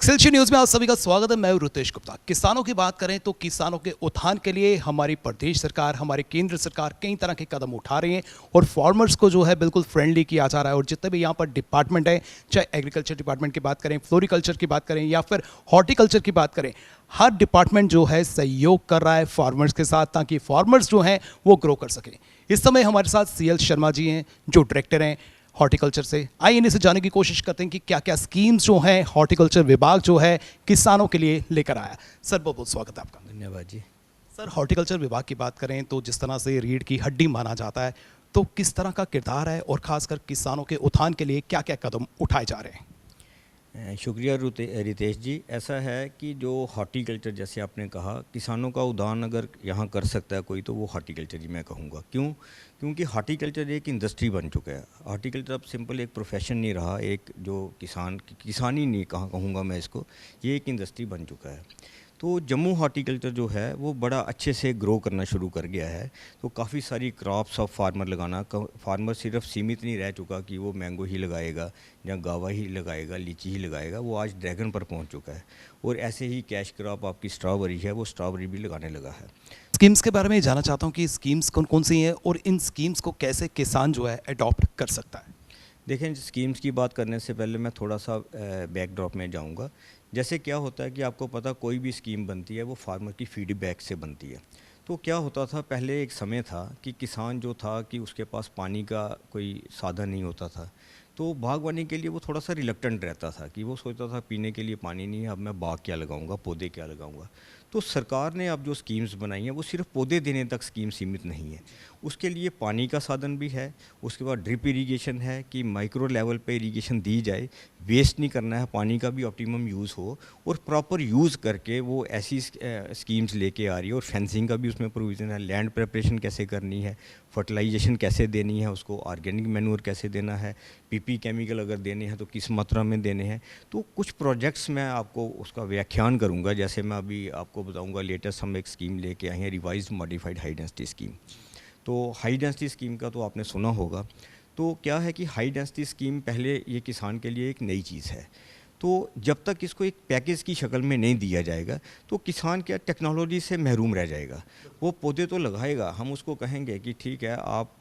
एक्सेलशी news में आप सभी का स्वागत है। मैं हूं रितेश गुप्ता। किसानों की बात करें तो किसानों के उत्थान के लिए हमारी प्रदेश सरकार, हमारी केंद्र सरकार कई तरह के कदम उठा रही है और फार्मर्स को जो है बिल्कुल फ्रेंडली किया जा रहा है। और जितने भी यहाँ पर डिपार्टमेंट है, चाहे एग्रीकल्चर डिपार्टमेंट की बात करें, फ्लोरिकल्चर की बात करें या फिर हॉर्टिकल्चर की बात करें, हर डिपार्टमेंट जो है सहयोग कर रहा है फार्मर्स के साथ, ताकि फार्मर्स जो हैं वो ग्रो कर सकें। इस समय हमारे साथ सीएल शर्मा जी हैं, जो डायरेक्टर हैं हॉर्टिकल्चर से। आइए इनसे जानने की कोशिश करते हैं कि क्या क्या स्कीम्स जो हैं हॉर्टिकल्चर विभाग जो है किसानों के लिए लेकर आया। सर बहुत बहुत स्वागत है आपका। धन्यवाद जी। सर, हॉर्टिकल्चर विभाग की बात करें तो जिस तरह से रीढ़ की हड्डी माना जाता है, तो किस तरह का किरदार है और खासकर किसानों के उत्थान के लिए क्या क्या कदम उठाए जा रहे हैं? शुक्रिया रितेश जी। ऐसा है कि जो हॉर्टिकल्चर, जैसे आपने कहा, किसानों का उदाहरण अगर यहाँ कर सकता है कोई, तो वो हॉर्टिकल्चर जी मैं कहूँगा। क्यों? क्योंकि हॉर्टिकल्चर एक इंडस्ट्री बन चुका है। हॉर्टिकल्चर अब सिंपल एक प्रोफेशन नहीं रहा, एक जो किसानी नहीं कहूँगा मैं इसको, ये एक इंडस्ट्री बन चुका है। तो जम्मू हॉर्टिकल्चर जो है वो बड़ा अच्छे से ग्रो करना शुरू कर गया है। तो काफ़ी सारी क्रॉप्स ऑफ फार्मर लगाना, फार्मर सिर्फ सीमित नहीं रह चुका कि वो मैंगो ही लगाएगा या गावा ही लगाएगा, लीची ही लगाएगा। वो आज ड्रैगन पर पहुंच चुका है। और ऐसे ही कैश क्रॉप आपकी स्ट्रॉबेरी है, वो स्ट्रॉबेरी भी लगाने लगा है। स्कीम्स के बारे में जानना चाहता हूँ कि स्कीम्स कौन कौन सी हैं और इन स्कीम्स को कैसे किसान जो है अडॉप्ट कर सकता है। देखें, स्कीम्स की बात करने से पहले मैं थोड़ा सा बैकड्रॉप में जाऊंगा। जैसे क्या होता है कि आपको पता, कोई भी स्कीम बनती है वो फार्मर की फीडबैक से बनती है। तो क्या होता था, पहले एक समय था कि किसान जो था कि उसके पास पानी का कोई साधन नहीं होता था, तो बागवानी के लिए वो थोड़ा सा रिलक्टेंट रहता था कि वो सोचता था पीने के लिए पानी नहीं है, अब मैं बाग क्या लगाऊंगा, पौधे क्या लगाऊंगा। तो सरकार ने अब जो स्कीम्स बनाई हैं वो सिर्फ पौधे देने तक स्कीम सीमित नहीं है, उसके लिए पानी का साधन भी है। उसके बाद ड्रिप इरिगेशन है कि माइक्रो लेवल पे इरिगेशन दी जाए, वेस्ट नहीं करना है, पानी का भी ऑप्टिमम यूज़ हो, और प्रॉपर यूज़ करके वो ऐसी स्कीम्स लेके आ रही है। और फेंसिंग का भी उसमें प्रोविज़न है, लैंड प्रिपरेशन कैसे करनी है, फर्टिलाइजेशन कैसे देनी है, उसको ऑर्गेनिक मैन्योर कैसे देना है, पीपी केमिकल अगर देने हैं तो किस मात्रा में देने हैं। तो कुछ प्रोजेक्ट्स मैं आपको उसका व्याख्यान करूंगा। जैसे मैं अभी आपको बताऊंगा, लेटेस्ट हम एक स्कीम लेके आए हैं, revised modified high density scheme. तो हाई डेंसिटी स्कीम का तो आपने सुना होगा। तो क्या है कि हाई डेंसिटी स्कीम पहले ये किसान के लिए एक नई चीज़ है। तो जब तक इसको एक पैकेज की शक्ल में नहीं दिया जाएगा तो किसान क्या टेक्नोलॉजी से महरूम रह जाएगा। वो पौधे तो लगाएगा, हम उसको कहेंगे कि ठीक है आप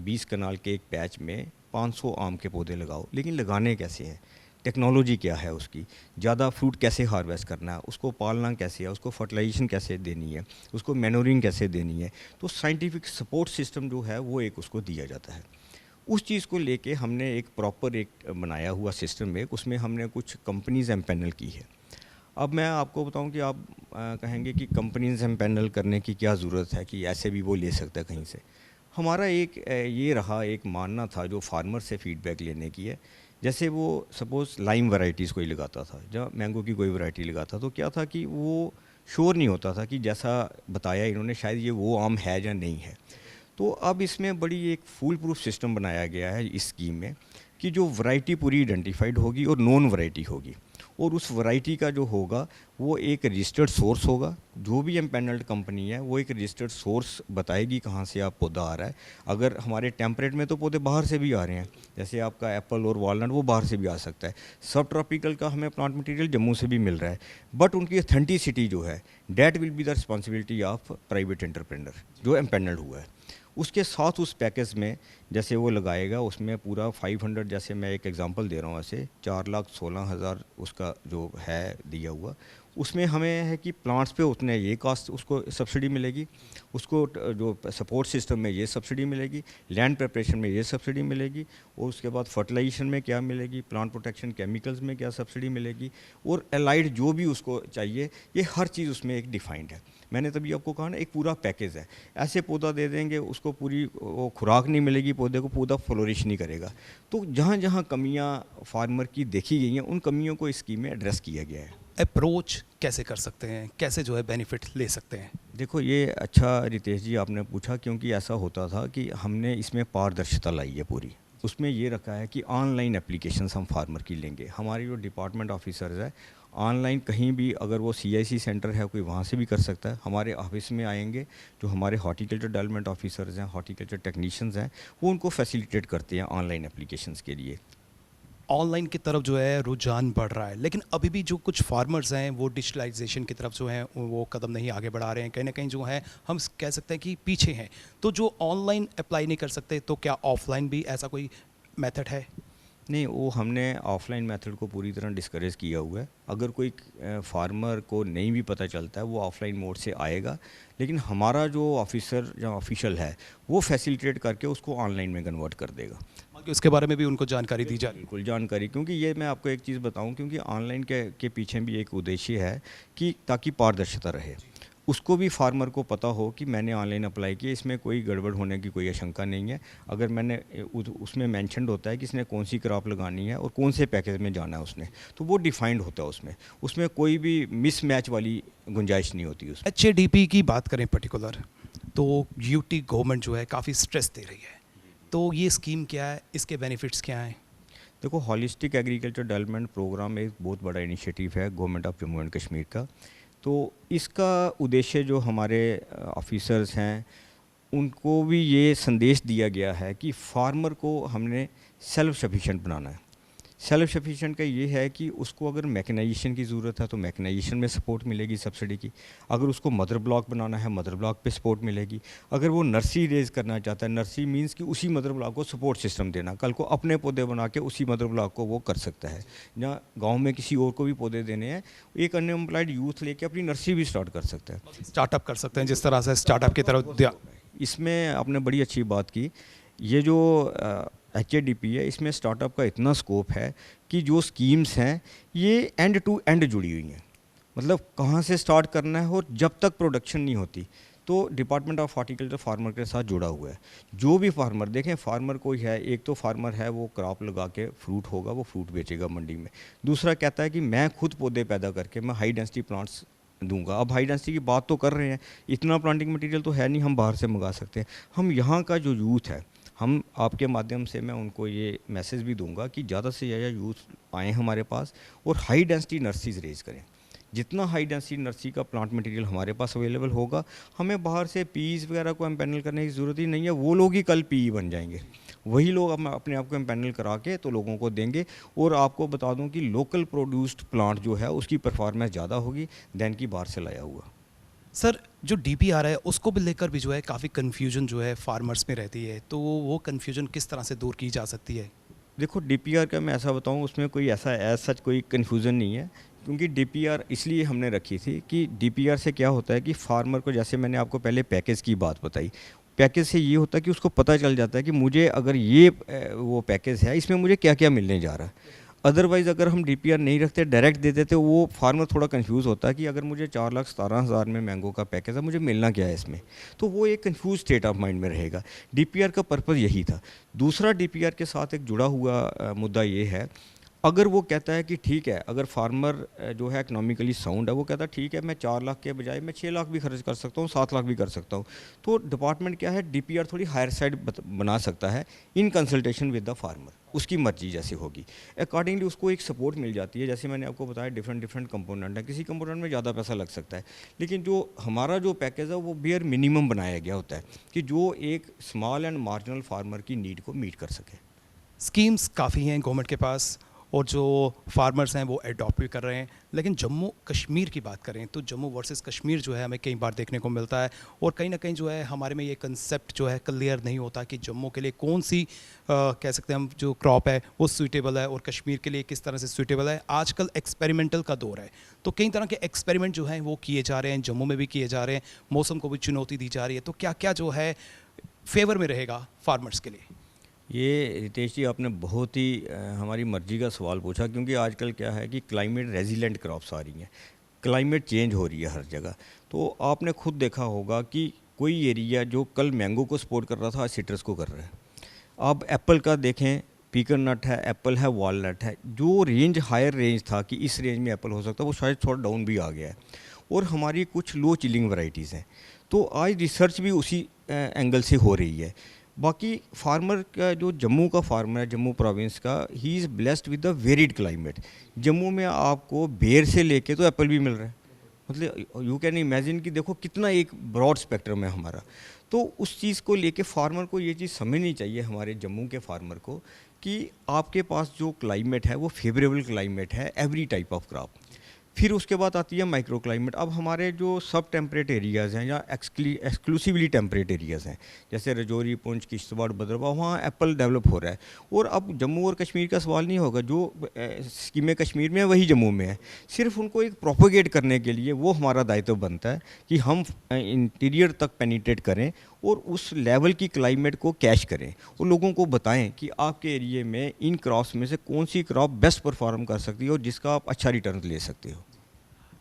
20 कनाल के एक पैच में 500 आम के पौधे लगाओ, लेकिन लगाने कैसे हैं, टेक्नोलॉजी क्या है उसकी, ज़्यादा फ्रूट कैसे हार्वेस्ट करना है, उसको पालना कैसे है, उसको फर्टिलाइजेशन कैसे देनी है, उसको मैनोरिंग कैसे देनी है। तो साइंटिफिक सपोर्ट सिस्टम जो है वो एक उसको दिया जाता है। उस चीज़ को लेके हमने एक प्रॉपर एक बनाया हुआ सिस्टम है, उसमें हमने कुछ कंपनीज़ एम्पैनल की है। अब मैं आपको बताऊं कि आप कहेंगे कि कंपनीज़ एम्पैनल करने की क्या ज़रूरत है, कि ऐसे भी वो ले सकता है कहीं से। हमारा एक ये रहा, एक मानना था जो फार्मर से फीडबैक लेने की है। जैसे वो सपोज़ लाइम वैरायटीज़ कोई लगाता था, जब मैंगो की कोई वैरायटी लगाता, तो क्या था कि वो श्योर नहीं होता था कि जैसा बताया इन्होंने शायद ये वो आम है या नहीं है। तो अब इसमें बड़ी एक फूल प्रूफ सिस्टम बनाया गया है इस स्कीम में, कि जो वैरायटी पूरी आइडेंटिफाइड होगी और नॉन वैरायटी होगी, और उस वैरायटी का जो होगा वो एक रजिस्टर्ड सोर्स होगा। जो भी एम्पैनल्ड कंपनी है वो एक रजिस्टर्ड सोर्स बताएगी कहाँ से आप पौधा आ रहा है। अगर हमारे टेम्परेट में तो पौधे बाहर से भी आ रहे हैं, जैसे आपका एप्पल और वॉलनट, वो बाहर से भी आ सकता है। सब ट्रॉपिकल का हमें प्लांट मटेरियल जम्मू से भी मिल रहा है, बट उनकी ऑथेंटिसिटी जो है, that will be the responsibility of private entrepreneur जो एम्पैनल्ड हुआ है। उसके साथ उस पैकेज में जैसे वो लगाएगा, उसमें पूरा 500, जैसे मैं एक एग्जांपल दे रहा हूँ, ऐसे 4,16,000 उसका जो है दिया हुआ, उसमें हमें है कि प्लांट्स पे उतने ये कास्ट उसको सब्सिडी मिलेगी, उसको जो सपोर्ट सिस्टम में ये सब्सिडी मिलेगी, लैंड प्रिपरेशन में ये सब्सिडी मिलेगी, और उसके बाद फर्टिलाइजेशन में क्या मिलेगी, प्लांट प्रोटेक्शन केमिकल्स में क्या सब्सिडी मिलेगी, और एलाइड जो भी उसको चाहिए, ये हर चीज़ उसमें एक डिफाइंड है। मैंने तभी आपको कहा ना, एक पूरा पैकेज है। ऐसे पौधा दे देंगे, उसको पूरी वो खुराक नहीं मिलेगी पौधे को, पौधा फ्लोरिश नहीं करेगा। तो जहाँ जहाँ कमियाँ फार्मर की देखी गई हैं, उन कमियों को इस स्कीम में एड्रेस किया गया है। अप्रोच कैसे कर सकते हैं, कैसे जो है बेनिफिट ले सकते हैं? देखो, ये अच्छा रितेश जी आपने पूछा, क्योंकि ऐसा होता था कि हमने इसमें पारदर्शिता लाई है पूरी। उसमें ये रखा है कि ऑनलाइन एप्लीकेशंस हम फार्मर की लेंगे। हमारे जो डिपार्टमेंट ऑफिसर्स है, ऑनलाइन कहीं भी अगर वो सीआईसी सेंटर है कोई, वहाँ से भी कर सकता है। हमारे ऑफिस में आएंगे जो हमारे हॉर्टिकल्चर डेवलपमेंट ऑफिसर्स हैं, हॉर्टिकल्चर टेक्नीशियंस हैं, वो उनको फैसिलिटेट करते हैं ऑनलाइन एप्लीकेशंस के लिए। ऑनलाइन की तरफ जो है रुझान बढ़ रहा है, लेकिन अभी भी जो कुछ फार्मर्स हैं वो डिजिटलाइजेशन की तरफ जो है वो कदम नहीं आगे बढ़ा रहे हैं। कहीं ना कहीं जो है हम कह सकते हैं कि पीछे हैं। तो जो ऑनलाइन अप्लाई नहीं कर सकते, तो क्या ऑफलाइन भी ऐसा कोई मेथड है? नहीं, वो हमने ऑफलाइन मेथड को पूरी तरह डिस्करेज किया हुआ है। अगर कोई फार्मर को नहीं भी पता चलता है वो ऑफलाइन मोड से आएगा, लेकिन हमारा जो ऑफिसर या ऑफिशियल है वो फैसिलिटेट करके उसको ऑनलाइन में कन्वर्ट कर देगा। बाकी उसके बारे में भी उनको जानकारी दी जा रही है। बिल्कुल जानकारी, क्योंकि ये मैं आपको एक चीज़ बताऊं, क्योंकि ऑनलाइन के पीछे भी एक उद्देश्य है कि ताकि पारदर्शिता रहे, उसको भी फार्मर को पता हो कि मैंने ऑनलाइन अप्लाई किया, इसमें कोई गड़बड़ होने की कोई आशंका नहीं है। अगर मैंने उसमें मेंशन्ड होता है कि इसने कौन सी क्रॉप लगानी है और कौन से पैकेज में जाना है उसने, तो वो डिफाइंड होता है उसमें कोई भी मिसमैच वाली गुंजाइश नहीं होती उसमें। HADP की बात करें पर्टिकुलर, तो यूटी गवर्नमेंट जो है काफ़ी स्ट्रेस दे रही है। तो ये स्कीम क्या है, इसके बेनिफिट्स क्या हैं? देखो, हॉलिस्टिक एग्रीकल्चर डेवलपमेंट प्रोग्राम एक बहुत बड़ा इनिशिएटिव है government of Jammu and Kashmir का। तो इसका उद्देश्य जो हमारे ऑफिसर्स हैं उनको भी ये संदेश दिया गया है कि फार्मर को हमने सेल्फ सफिशिएंट बनाना है। सेल्फ सफिशिएंट का ये है कि उसको अगर मैकेनाइजेशन की ज़रूरत है तो मैकेनाइजेशन में सपोर्ट मिलेगी सब्सिडी की। अगर उसको मदर ब्लॉक बनाना है, मदर ब्लॉक पे सपोर्ट मिलेगी। अगर वो नर्सरी रेज करना चाहता है, नर्सरी मींस कि उसी मदर ब्लॉक को सपोर्ट सिस्टम देना, कल को अपने पौधे बना के उसी मदर ब्लॉक को वो कर सकता है। या गाँव में किसी और को भी पौधे देने हैं, एक अनएम्प्लॉयड यूथ लेके अपनी नर्सरी भी स्टार्ट कर सकता है। स्टार्टअप कर सकते हैं, जिस तरह से स्टार्टअप की तरफ दिया। इसमें आपने बड़ी अच्छी बात की। ये जो HADP है, इसमें स्टार्टअप का इतना स्कोप है कि जो स्कीम्स हैं ये एंड टू एंड जुड़ी हुई हैं। मतलब कहाँ से स्टार्ट करना है और जब तक प्रोडक्शन नहीं होती तो डिपार्टमेंट ऑफ हॉर्टिकल्चर फार्मर के साथ जुड़ा हुआ है। जो भी फार्मर देखें, फार्मर कोई है, एक तो फार्मर है वो क्रॉप लगा के फ्रूट होगा, वो फ्रूट बेचेगा मंडी में। दूसरा कहता है कि मैं खुद पौधे पैदा करके मैं हाई डेंसिटी प्लांट्स दूंगा। अब हाई डेंसिटी की बात तो कर रहे हैं, इतना प्लांटिंग मटेरियल तो है नहीं हम बाहर से मंगा सकते हैं। हम यहाँ का जो यूथ है, हम आपके माध्यम से मैं उनको ये मैसेज भी दूंगा कि ज़्यादा से ज़्यादा यूथ आएँ हमारे पास और हाई डेंसिटी नर्सरीज रेज करें। जितना हाई डेंसिटी नर्सरी का प्लांट मटेरियल हमारे पास अवेलेबल होगा, हमें बाहर से पीस वगैरह को एम्पैनल करने की ज़रूरत ही नहीं है। वो लोग ही कल पी बन जाएंगे, वही लोग हम अपने आप को एम्पैनल करा के तो लोगों को देंगे। और आपको बता दूं कि लोकल प्रोड्यूस्ड प्लांट जो है उसकी परफॉर्मेंस ज़्यादा होगी दैन की बाहर से लाया हुआ। सर, जो DPR है उसको भी लेकर भी जो है काफ़ी कन्फ्यूजन जो है फार्मर्स में रहती है, तो वो कन्फ्यूजन किस तरह से दूर की जा सकती है? देखो, DPR का मैं ऐसा बताऊं, उसमें कोई ऐसा एज सच कोई कन्फ्यूज़न नहीं है। क्योंकि DPR इसलिए हमने रखी थी कि DPR से क्या होता है कि फार्मर को, जैसे मैंने आपको पहले पैकेज की बात बताई, पैकेज से ये होता है कि उसको पता चल जाता है कि मुझे अगर ये वो पैकेज है, इसमें मुझे क्या क्या मिलने जा रहा है। अदरवाइज़ अगर हम DPR नहीं रखते, डायरेक्ट दे देते, वो फार्मर थोड़ा कंफ्यूज होता है कि अगर मुझे 4,17,000 में मैंगो का पैकेज है, मुझे मिलना क्या है इसमें। तो वो एक कंफ्यूज स्टेट ऑफ माइंड में रहेगा। DPR का पर्पज़ यही था। दूसरा DPR के साथ एक जुड़ा हुआ मुद्दा ये है, अगर वो कहता है कि ठीक है, अगर फार्मर जो है इकोनॉमिकली साउंड है, वो कहता है ठीक है मैं 4 लाख के बजाय मैं 6 लाख भी खर्च कर सकता हूँ, 7 लाख भी कर सकता हूँ, तो डिपार्टमेंट क्या है, DPR थोड़ी हायर साइड बना सकता है in consultation with the farmer. उसकी मर्जी जैसी होगी, अकॉर्डिंगली उसको एक सपोर्ट मिल जाती है। जैसे मैंने आपको बताया डिफरेंट कंपोनेंट है, किसी कंपोनेंट में ज़्यादा पैसा लग सकता है, लेकिन जो हमारा जो पैकेज है वो बेयर मिनिमम बनाया गया होता है कि जो एक स्मॉल एंड मार्जिनल फार्मर की नीड को मीट कर सके। स्कीम्स काफ़ी हैं गवर्नमेंट के पास और जो फार्मर्स हैं वो अडॉप्ट भी कर रहे हैं, लेकिन जम्मू कश्मीर की बात करें तो जम्मू वर्सेस कश्मीर जो है हमें कई बार देखने को मिलता है, और कहीं ना कहीं जो है हमारे में ये कंसेप्ट जो है क्लियर नहीं होता कि जम्मू के लिए कौन सी कह सकते हैं हम जो क्रॉप है वो सूटेबल है और कश्मीर के लिए किस तरह से सूटेबल है। आजकल एक्सपेरिमेंटल का दौर है, तो कई तरह के एक्सपेरिमेंट जो हैं वो किए जा रहे हैं, जम्मू में भी किए जा रहे हैं, मौसम को भी चुनौती दी जा रही है। तो क्या क्या जो है फेवर में रहेगा फार्मर्स के लिए? ये रितेश जी, आपने बहुत ही हमारी मर्जी का सवाल पूछा, क्योंकि आजकल क्या है कि क्लाइमेट रेजिलेंट क्रॉप्स आ रही हैं, क्लाइमेट चेंज हो रही है हर जगह। तो आपने खुद देखा होगा कि कोई एरिया जो कल मैंगो को सपोर्ट कर रहा था आज सिट्रस को कर रहा है। आप एप्पल का देखें, पीकर नट है, एप्पल है, वॉलनट है, जो रेंज हायर रेंज था कि इस रेंज में एप्पल हो सकता है, वो शायद थोड़ा डाउन भी आ गया है। और हमारी कुछ लो चिलिंग वैरायटीज़ हैं, तो आज रिसर्च भी उसी एंगल से हो रही है। बाकी फार्मर का, जो जम्मू का फार्मर है, जम्मू प्रोविंस का, he is blessed with the varied climate. Jammu में आपको बेर से लेके तो एप्पल भी मिल रहा है, मतलब यू कैन इमेजिन कि देखो कितना एक ब्रॉड स्पेक्ट्रम है हमारा। तो उस चीज़ को लेके फार्मर को ये चीज़ समझनी चाहिए, हमारे जम्मू के फार्मर को, कि आपके पास जो क्लाइमेट है वो फेवरेबल क्लाइमेट है एवरी टाइप ऑफ क्रॉप। फिर उसके बाद आती है माइक्रो क्लाइमेट। अब हमारे जो सब टेम्परेट एरियाज़ हैं या एक्सक्लूसिवली टेम्परेट एरियाज़ हैं, जैसे रजौरी, पुंछ, किश्तवाड़, भद्रवाह, वहाँ एप्पल डेवलप हो रहा है। और अब जम्मू और कश्मीर का सवाल नहीं होगा, जो स्कीमें कश्मीर में है वही जम्मू में है। सिर्फ उनको एक प्रोपोगेट करने के लिए वो हमारा दायित्व बनता है कि हम इंटीरियर तक पेनिट्रेट करें और उस लेवल की क्लाइमेट को कैच करें और लोगों को बताएं कि आपके एरिए में इन क्रॉप्स में से कौन सी क्रॉप बेस्ट परफॉर्म कर सकती है और जिसका आप अच्छा रिटर्न ले सकते हो।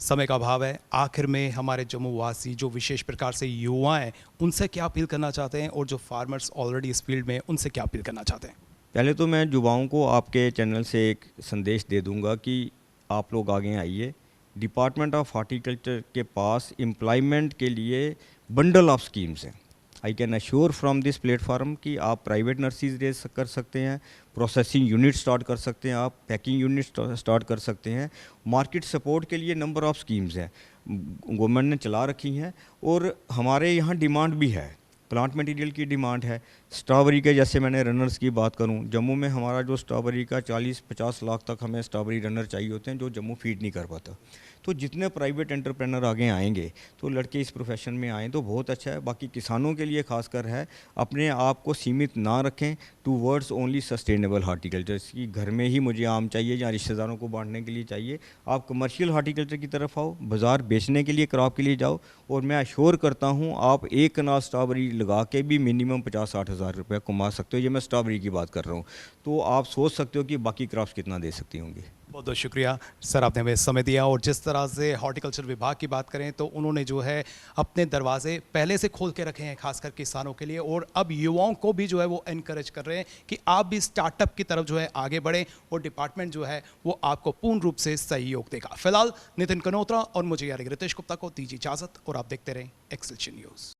समय का अभाव है, आखिर में हमारे जम्मू वासी जो विशेष प्रकार से युवा हैं उनसे क्या अपील करना चाहते हैं, और जो फार्मर्स ऑलरेडी इस फील्ड में हैं उनसे क्या अपील करना चाहते हैं? पहले तो मैं युवाओं को आपके चैनल से एक संदेश दे दूंगा कि आप लोग आगे आइए। डिपार्टमेंट ऑफ हॉर्टिकल्चर के पास एम्प्लॉयमेंट के लिए बंडल ऑफ स्कीम्स हैं। I can assure from this platform कि आप प्राइवेट नर्सरीज रेज कर सकते हैं, प्रोसेसिंग यूनिट स्टार्ट कर सकते हैं, आप पैकिंग यूनिट स्टार्ट कर सकते हैं। मार्केट सपोर्ट के लिए नंबर ऑफ़ स्कीम्स हैं, गवर्नमेंट ने चला रखी हैं। और हमारे यहाँ डिमांड भी है, प्लांट मटेरियल की डिमांड है। स्ट्रॉबेरी के जैसे मैंने रनर्स की बात करूं, जम्मू में हमारा जो स्ट्रॉबेरी का 40-50 लाख तक हमें स्ट्रॉबेरी रनर चाहिए होते हैं जो जम्मू फीड नहीं कर पाता। तो जितने प्राइवेट एंटरप्रेनर आगे आएंगे तो लड़के इस प्रोफेशन में आएँ तो बहुत अच्छा है। बाकी किसानों के लिए खासकर है, अपने आप को सीमित ना रखें टूवर्ड्स ओनली सस्टेनेबल हार्टिकल्चर कि घर में ही मुझे आम चाहिए या रिश्तेदारों को बांटने के लिए चाहिए। आप कमर्शियल हार्टिकल्चर की तरफ आओ, बाज़ार बेचने के लिए, क्रॉप के लिए जाओ। और मैं अश्योर करता हूँ आप एक कनाल स्ट्रॉबेरी लगा के भी मिनिमम 50-60 हज़ार रुपये कमा सकते हो। ये मैं स्ट्रॉबेरी की बात कर रहा हूँ, तो आप सोच सकते हो कि बाकी क्रॉप्स कितना दे सकती होंगी। बहुत बहुत शुक्रिया सर, आपने हमें समय दिया। और जिस तरह से हॉर्टिकल्चर विभाग की बात करें तो उन्होंने जो है अपने दरवाजे पहले से खोल के रखे हैं खासकर किसानों के लिए, और अब युवाओं को भी जो है वो एनकरेज कर रहे हैं कि आप भी स्टार्टअप की तरफ जो है आगे बढ़ें, और डिपार्टमेंट जो है वो आपको पूर्ण रूप से सहयोग देगा। फिलहाल नितिन कनोत्रा और मुझे यानी रितेश गुप्ता को दीजिए इजाज़त, और आप देखते रहें एक्सेलशियन न्यूज़।